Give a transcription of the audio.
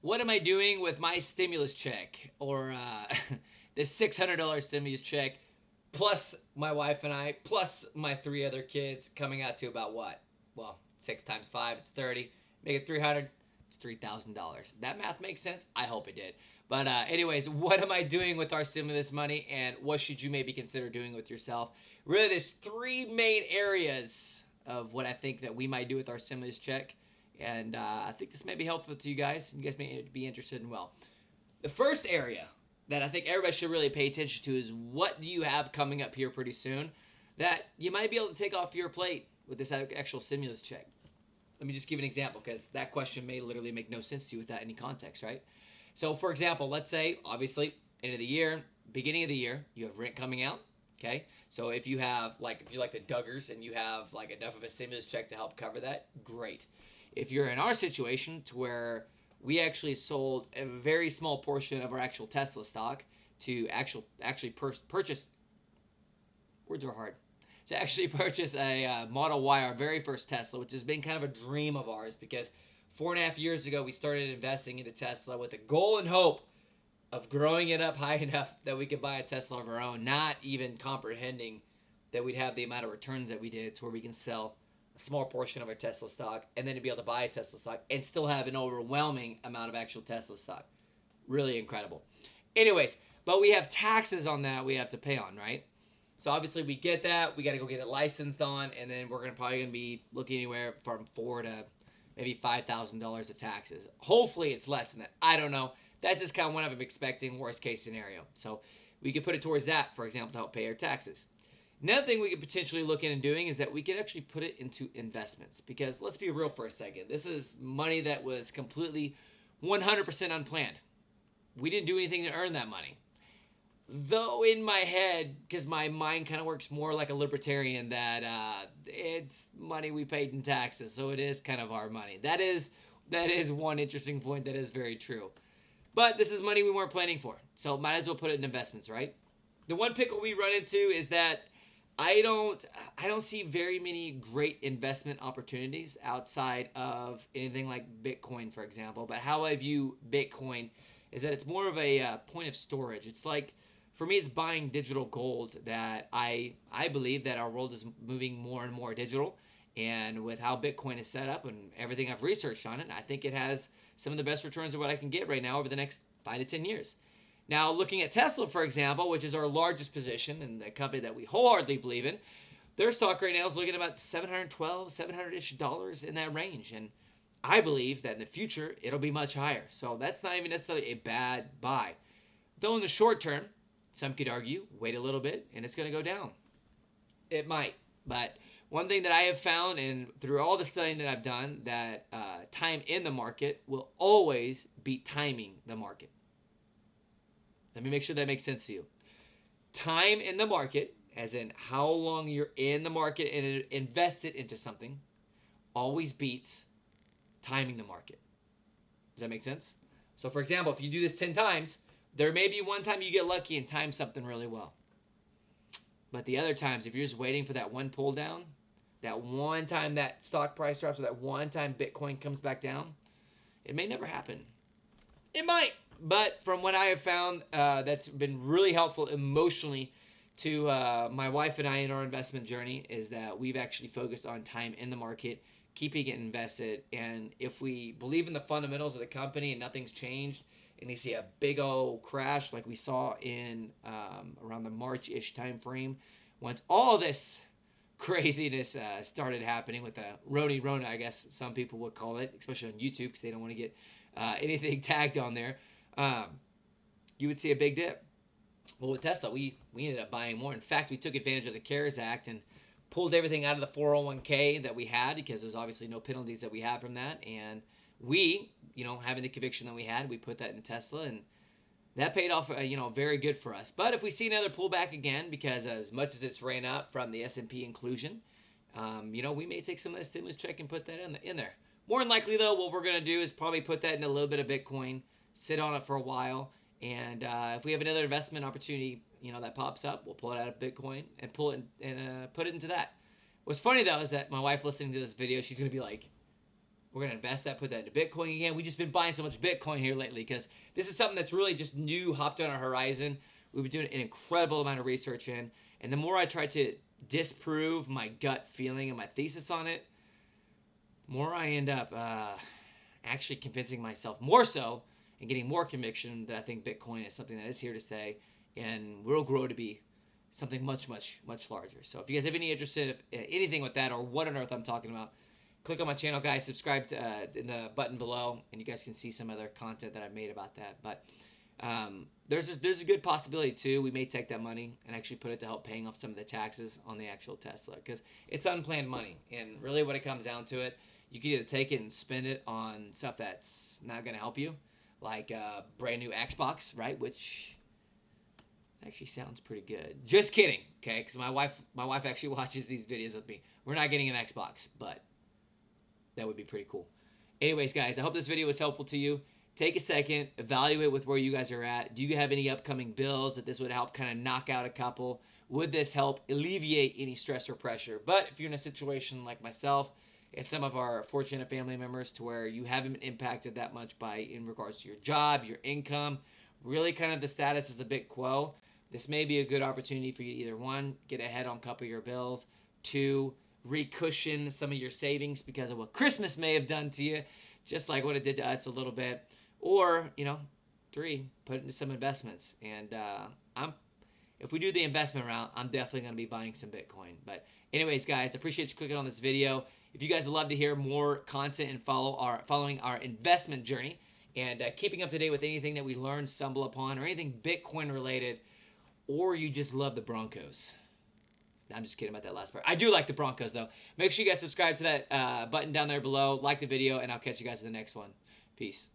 what am I doing with my stimulus check or this $600 stimulus check plus my wife and I plus my three other kids coming out to about what? Well, 6 times 5, it's 30. Make it 300, it's $3,000. That math makes sense? I hope it did. But anyways, what am I doing with our stimulus money, and what should you maybe consider doing with yourself? Really, there's three main areas of what I think that we might do with our stimulus check. And I think this may be helpful to you guys. You guys may be interested in, well, the first area that I think everybody should really pay attention to is what do you have coming up here pretty soon that you might be able to take off your plate with this actual stimulus check. Let me just give an example, because that question may literally make no sense to you without any context, right? So, for example, let's say, obviously, end of the year, beginning of the year, you have rent coming out, okay? So if you have, like, if you're like the Duggars and you have, like, enough of a stimulus check to help cover that, great. If you're in our situation to where we actually sold a very small portion of our actual Tesla stock to actually purchase, words are hard, to actually purchase a Model Y, our very first Tesla, which has been kind of a dream of ours because 4.5 years ago we started investing into Tesla with a goal and hope of growing it up high enough that we could buy a Tesla of our own, not even comprehending that we'd have the amount of returns that we did to where we can sell a small portion of our Tesla stock and then to be able to buy a Tesla stock and still have an overwhelming amount of actual Tesla stock. Really incredible. Anyways, but we have taxes on that we have to pay on, right? So obviously we get that. We got to go get it licensed on, and then we're probably going to be looking anywhere from $4,000 to maybe $5,000 of taxes. Hopefully it's less than that. I don't know. That's just kind of what I'm expecting, worst case scenario. So we could put it towards that, for example, to help pay our taxes. Another thing we could potentially look into doing is that we could actually put it into investments, because let's be real for a second. This is money that was completely 100% unplanned. We didn't do anything to earn that money. Though in my head, because my mind kind of works more like a libertarian, that it's money we paid in taxes, so it is kind of our money. That is one interesting point that is very true. But this is money we weren't planning for, so might as well put it in investments, right? The one pickle we run into is that I don't see very many great investment opportunities outside of anything like Bitcoin, for example. But how I view Bitcoin is that it's more of a point of storage. It's like, for me, it's buying digital gold. That I believe that our world is moving more and more digital, and with how Bitcoin is set up and everything I've researched on it, I think it has some of the best returns of what I can get right now over the next 5 to 10 years. Now, looking at Tesla, for example, which is our largest position and the company that we wholeheartedly believe in, their stock right now is looking at about $712, $700-ish in that range. And I believe that in the future, it'll be much higher. So that's not even necessarily a bad buy. Though in the short term, some could argue, wait a little bit, and it's going to go down. It might. But one thing that I have found, and through all the studying that I've done, that time in the market will always beat timing the market. Let me make sure that makes sense to you. Time in the market, as in how long you're in the market and invested into something, always beats timing the market. Does that make sense? So, for example, if you do this 10 times, there may be one time you get lucky and time something really well. But the other times, if you're just waiting for that one pull down, that one time that stock price drops, or that one time Bitcoin comes back down, it may never happen. It might. But from what I have found, that's been really helpful emotionally to my wife and I in our investment journey, is that we've actually focused on time in the market, keeping it invested. And if we believe in the fundamentals of the company and nothing's changed, and you see a big old crash like we saw in around the March-ish time frame, once all this craziness started happening with the Rona, I guess some people would call it, especially on YouTube because they don't want to get anything tagged on there, you would see a big dip. Well, with Tesla, we ended up buying more. In fact, we took advantage of the CARES Act and pulled everything out of the 401k that we had, because there's obviously no penalties that we have from that. And we, having the conviction that we had, we put that in Tesla, and that paid off, very good for us. But if we see another pullback again, because as much as it's ran up from the S&P inclusion, we may take some of that stimulus check and put that in there. More than likely, though, what we're going to do is probably put that in a little bit of Bitcoin, sit on it for a while, and if we have another investment opportunity, that pops up, we'll pull it out of Bitcoin and pull it and put it into that. What's funny, though, is that my wife listening to this video, she's going to be like, We're going to invest that, put that into Bitcoin again. We've just been buying so much Bitcoin here lately because this is something that's really just new, hopped on our horizon. We've been doing an incredible amount of research in. And the more I try to disprove my gut feeling and my thesis on it, the more I end up actually convincing myself more so and getting more conviction that I think Bitcoin is something that is here to stay and will grow to be something much, much, much larger. So if you guys have any interest in anything with that or what on earth I'm talking about, click on my channel, guys. Subscribe to, in the button below, and you guys can see some other content that I've made about that. But there's a good possibility, too. We may take that money and actually put it to help paying off some of the taxes on the actual Tesla because it's unplanned money. And really what it comes down to it, you can either take it and spend it on stuff that's not going to help you, like a brand new Xbox, right, which actually sounds pretty good. Just kidding, okay? Because my wife actually watches these videos with me. We're not getting an Xbox, but that would be pretty cool. Anyways, guys, I hope this video was helpful to you. Take a second, evaluate with where you guys are at. Do you have any upcoming bills that this would help kind of knock out a couple? Would this help alleviate any stress or pressure? But if you're in a situation like myself and some of our fortunate family members to where you haven't been impacted that much by in regards to your job, your income, really kind of the status is a bit quo, this may be a good opportunity for you to either, one, get ahead on a couple of your bills, two, recushion some of your savings because of what Christmas may have done to you, just like what it did to us a little bit, or, you know, three, put it into some investments. And if we do the investment route, I'm definitely going to be buying some Bitcoin. But anyways, guys, I appreciate you clicking on this video. If you guys would love to hear more content and following our investment journey and keeping up to date with anything that we learn, stumble upon, or anything Bitcoin related, or you just love the Broncos. I'm just kidding about that last part. I do like the Broncos, though. Make sure you guys subscribe to that button down there below, like the video, and I'll catch you guys in the next one. Peace.